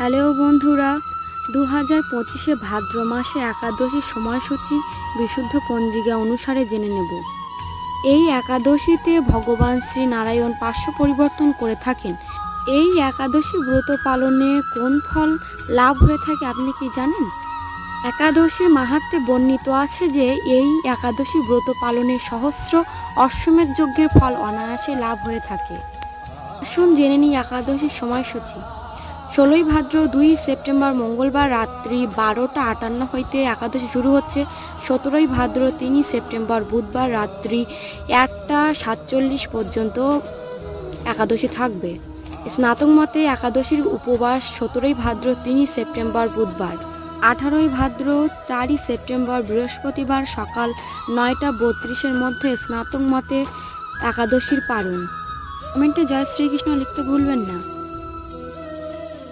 Hello বন্ধুরা, 2025 ভাদ্র মাসে একাদশীর সময়সূচি বিশুদ্ধ পঞ্জিকা অনুসারে জেনে নেব। এই একাদশীতে ভগবান শ্রী নারায়ণ পার্শ্ব পরিবর্তন করে থাকেন। এই একাদশী ব্রত পালনে কোন ফল লাভ হয়ে থাকে আপনি কি জানেন? একাদশীর মাহাত্ম্যে বর্ণিত আছে যে এই একাদশী ব্রত পালনে সহস্র অশ্বমেধ যজ্ঞের ফল অনায়াসে লাভ হয়ে থাকে। আসুন জেনে নিই একাদশীর সময়সূচি। 16 ভাদ্র 2 সেপ্টেম্বর মঙ্গলবার রাত্রি 12টা 58 হইতে একাদশী শুরু হচ্ছে। 17 ভাদ্র 3 সেপ্টেম্বর বুধবার রাত্রি 1টা 47 পর্যন্ত একাদশী থাকবে। স্নাতক মতে একাদশীর উপবাস 17 ভাদ্র 3 সেপ্টেম্বর বুধবার, 18 ভাদ্র 4 সেপ্টেম্বর বৃহস্পতিবার সকাল 9টা 32 মধ্যে স্নাতক মতে একাদশীর পালন। কমেন্টে জয় শ্রীকৃষ্ণ লিখতে ভুলবেন না।